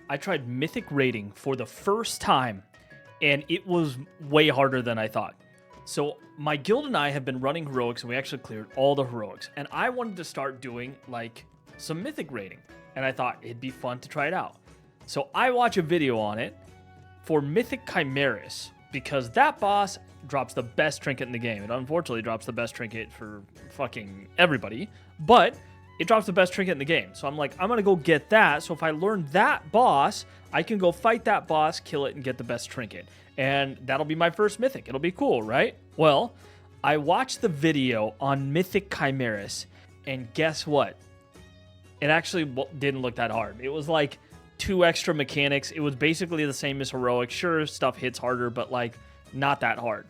I tried Mythic raiding for the first time, and it was way harder than I thought. So my guild and I have been running heroics, and we actually cleared all the heroics. And I wanted to start doing like some Mythic raiding, and I thought it'd be fun to try it out. So I watch a video on it for Mythic Chimeras, because that boss drops the best trinket in the game. It unfortunately drops the best trinket for fucking everybody, but it drops the best trinket in the game. So I'm like, I'm gonna go get that. So if I learn that boss, I can go fight that boss, kill it, and get the best trinket. And that'll be my first Mythic. It'll be cool, right? Well, I watched the video on Mythic Chimeras, and guess what? It actually didn't look that hard. It was like 2 extra mechanics. It was basically the same as heroic. Sure, stuff hits harder, but like not that hard.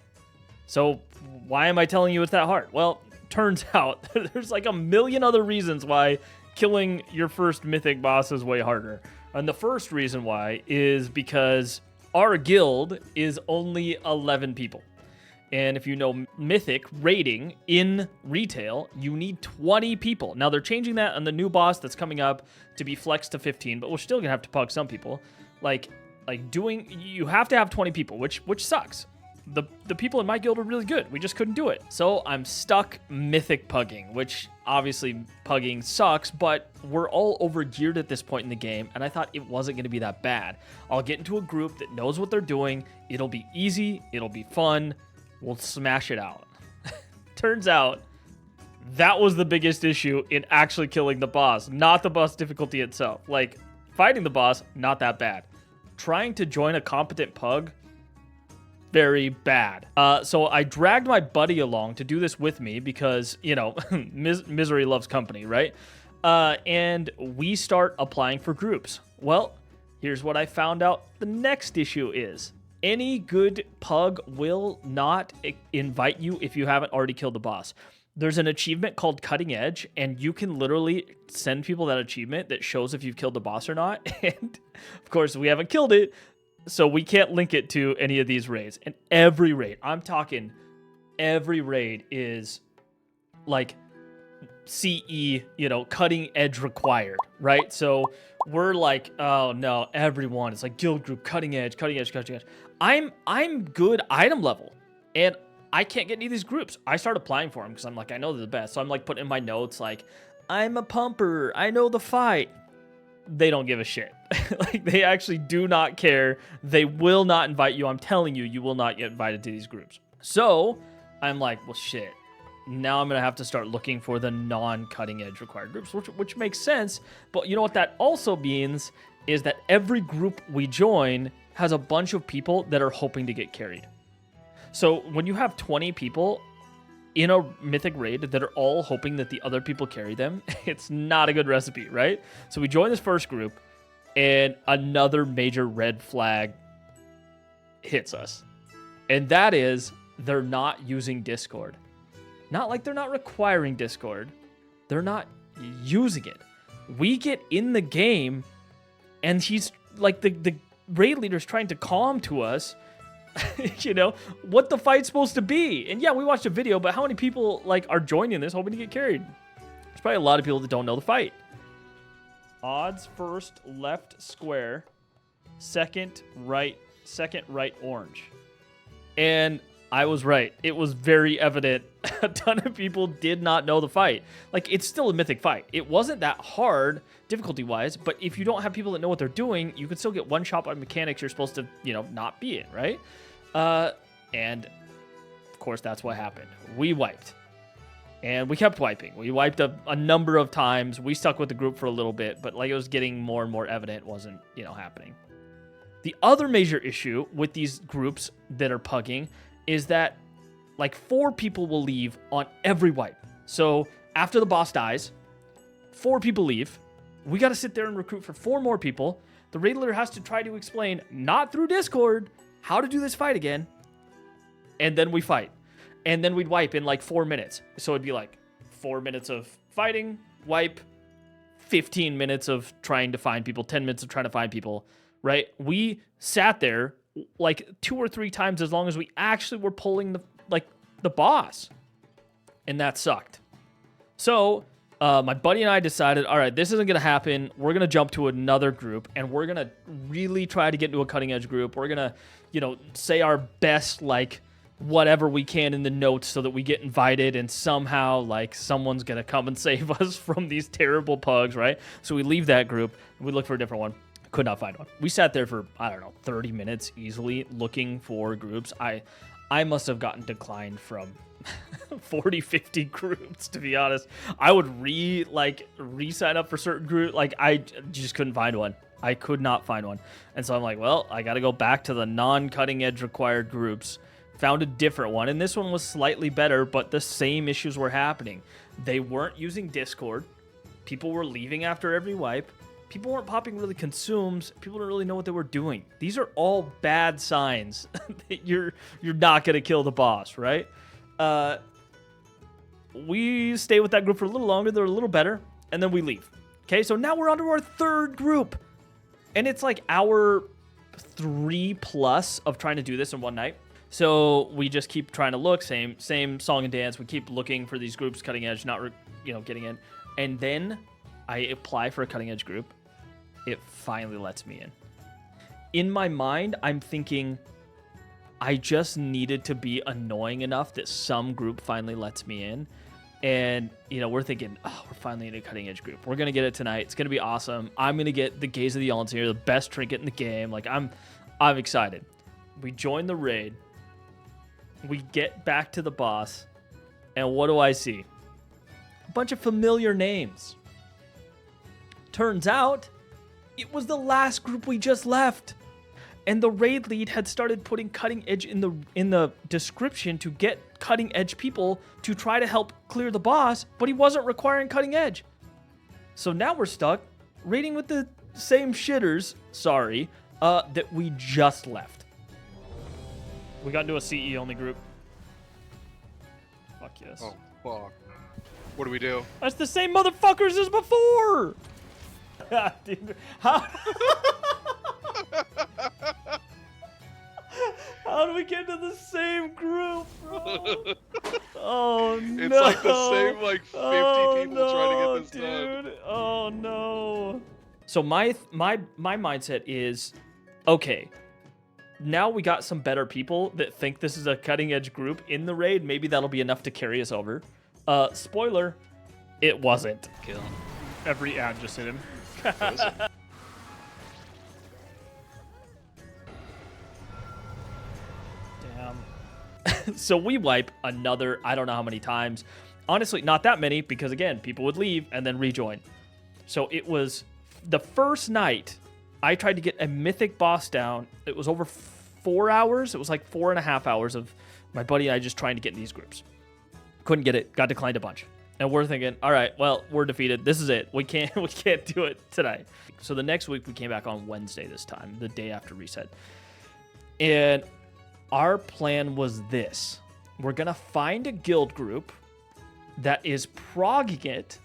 So why am I telling you it's that hard? Well, turns out there's like a million other reasons why killing your first Mythic boss is way harder. And the first reason why is because our guild is only 11 people. And if you know Mythic raiding in retail, you need 20 people. Now they're changing that on the new boss that's coming up to be flexed to 15, but we're still gonna have to pug some people. You have to have 20 people, which sucks. The people in my guild are really good. We just couldn't do it. So I'm stuck Mythic pugging, which obviously pugging sucks, but we're all over geared at this point in the game, and I thought it wasn't going to be that bad. I'll get into a group that knows what they're doing. It'll be easy. It'll be fun. We'll smash it out. Turns out that was the biggest issue in actually killing the boss, not the boss difficulty itself. Like, fighting the boss, not that bad. Trying to join a competent pug, very bad. So I dragged my buddy along to do this with me because, you know, misery loves company, right? And we start applying for groups. Well, here's what I found out the next issue is. Any good pug will not invite you if you haven't already killed the boss. There's an achievement called Cutting Edge, and you can literally send people that achievement that shows if you've killed the boss or not. And, of course, we haven't killed it, so we can't link it to any of these raids. And every raid, I'm talking every raid is like CE, cutting edge required, right? So we're like, oh no, everyone. It's like guild group, cutting edge. I'm good item level, and I can't get any of these groups. I start applying for them because I'm like, I know they're the best. So I'm like putting in my notes like, I'm a pumper. I know the fight. They don't give a shit. Like, they actually do not care. They will not invite you. I'm telling you, you will not get invited to these groups. So I'm like, well, shit. Now I'm going to have to start looking for the non-cutting edge required groups, which makes sense. But you know what that also means is that every group we join has a bunch of people that are hoping to get carried. So when you have 20 people in a Mythic raid that are all hoping that the other people carry them, it's not a good recipe, right? So we join this first group, and another major red flag hits us. And that is, they're not using Discord. Not like they're not requiring Discord. They're not using it. We get in the game, and he's like, the raid leader's trying to calm to us, what the fight's supposed to be. And yeah, we watched a video, but how many people are joining this hoping to get carried? There's probably a lot of people that don't know the fight. Odds first left square, second right orange. And I was right. It was very evident. A ton of people did not know the fight. It's still a Mythic fight. It wasn't that hard difficulty-wise, but if you don't have people that know what they're doing, you can still get one shot by mechanics. You're supposed to, not be it, right? And, of course, that's what happened. We wiped. And we kept wiping. We wiped a number of times. We stuck with the group for a little bit, but it was getting more and more evident it wasn't, happening. The other major issue with these groups that are pugging is that 4 people will leave on every wipe. So after the boss dies, 4 people leave. We got to sit there and recruit for 4 more people. The raid leader has to try to explain, not through Discord, how to do this fight again. And then we fight. And then we'd wipe in 4 minutes. So it'd be 4 minutes of fighting, wipe, 15 minutes of trying to find people, 10 minutes of trying to find people, right? We sat there 2 or 3 times as long as we actually were pulling the boss. And that sucked. So My buddy and I decided, all right, this isn't going to happen. We're going to jump to another group, and we're going to really try to get into a cutting edge group. We're going to, say our best, like, whatever we can in the notes so that we get invited, and somehow, like, someone's going to come and save us from these terrible pugs, right? So we leave that group, and we look for a different one. Could not find one. We sat there for, I don't know, 30 minutes easily looking for groups. I must have gotten declined from 40, 50 groups, to be honest. I would re-sign up for certain groups. Like, I just couldn't find one. I could not find one. And so I'm like, well, I got to go back to the non-cutting edge required groups. Found a different one, and this one was slightly better, but the same issues were happening. They weren't using Discord. People were leaving after every wipe. People weren't popping really consumes. People didn't really know what they were doing. These are all bad signs that you're not going to kill the boss, right? We stay with that group for a little longer. They're a little better, and then we leave. Okay, so now we're on to our third group, and it's like hour 3+ of trying to do this in one night. So we just keep trying to look, same song and dance. We keep looking for these groups, cutting edge, not getting in, and then I apply for a cutting edge group. It finally lets me in. In my mind, I'm thinking I just needed to be annoying enough that some group finally lets me in. And, we're thinking, oh, we're finally in a cutting edge group. We're going to get it tonight. It's going to be awesome. I'm going to get the Gaze of the Altar, the best trinket in the game. Like, I'm excited. We join the raid. We get back to the boss. And what do I see? A bunch of familiar names. Turns out, it was the last group we just left. And the raid lead had started putting cutting edge in the description to get cutting edge people to try to help clear the boss, but he wasn't requiring cutting edge. So now we're stuck raiding with the same shitters, that we just left. We got into a CE only group. Fuck yes. Oh, fuck. What do we do? That's the same motherfuckers as before! Dude, how do we get to the same group, bro? Oh no! It's like the same 50 people trying to get this dude. done. Oh no! So my mindset is, okay, now we got some better people that think this is a cutting edge group in the raid. Maybe that'll be enough to carry us over. Spoiler, it wasn't. Kill him. Every ad just hit him. Damn. So we wipe another, I don't know how many times. Honestly, not that many, because again, people would leave and then rejoin. So it was the first night I tried to get a mythic boss down. It was over 4 hours. It was like 4.5 hours of my buddy and I just trying to get in these groups. Couldn't get it. Got declined a bunch. And we're thinking, all right, well, we're defeated. This is it. We can't do it tonight. So the next week we came back on Wednesday this time, the day after reset. And our plan was this. We're going to find a guild group that is progging it,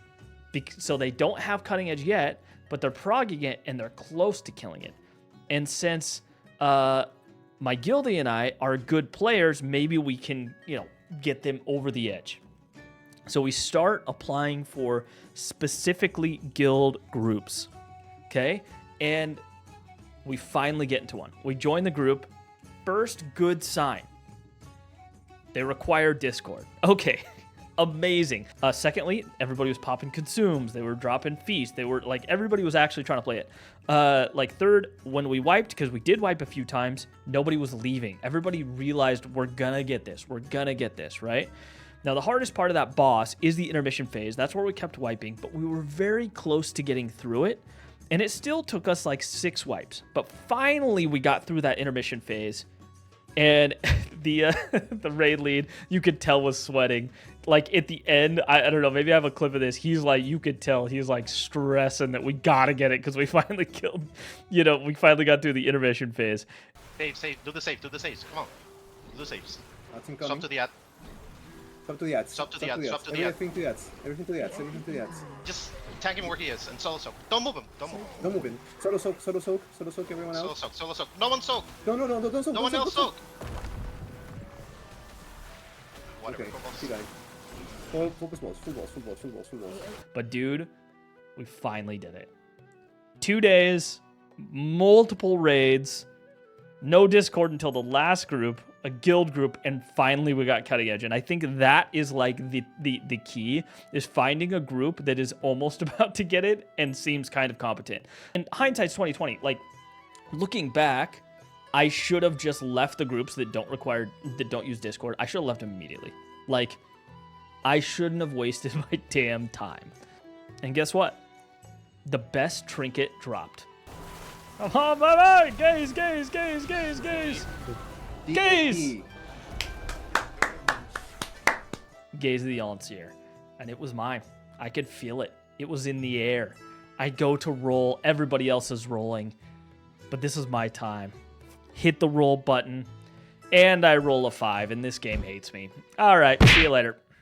so they don't have cutting edge yet, but they're progging it and they're close to killing it. And since my guildie and I are good players, maybe we can, get them over the edge. So we start applying for specifically guild groups, okay? And we finally get into one. We join the group. First good sign. They require Discord. Okay, amazing. Secondly, everybody was popping consumes. They were dropping feast. They were everybody was actually trying to play it. Third, when we wiped, because we did wipe a few times, nobody was leaving. Everybody realized we're gonna get this. We're gonna get this, right? Now, the hardest part of that boss is the intermission phase. That's where we kept wiping, but we were very close to getting through it, and it still took us 6 wipes. But finally, we got through that intermission phase, and the raid lead, you could tell, was sweating. At the end, I don't know, maybe I have a clip of this. He's you could tell, he's stressing that we gotta get it because we finally killed, we finally got through the intermission phase. Save, do the saves, come on. Do the saves. Stop to the ad. Stop to the ads. Stop to the ads. Everything to the ads. Everything to the ads. Everything to the ads. Just tag him where he is and solo soak. Don't move him. Don't move in. Solo soak. Everyone else. Solo soak. No one soak. No, don't soak. No one else soak. Okay, she died. Focus walls, full walls, full walls, full walls, full walls. But dude, we finally did it. 2 days, multiple raids, no Discord until the last group, a guild group, and finally we got cutting edge. And I think that is like the key, is finding a group that is almost about to get it and seems kind of competent. And hindsight's 2020. Like, looking back, I should have just left the groups that don't use Discord. I should have left them immediately. Like, I shouldn't have wasted my damn time. And guess what? The best trinket dropped. Oh, bye-bye! Gaze, gaze, gaze, gaze, gaze! Gaze! Gaze of the Elixir. And it was mine. I could feel it. It was in the air. I go to roll. Everybody else is rolling. But this is my time. Hit the roll button. And I roll a 5, and this game hates me. All right, see you later.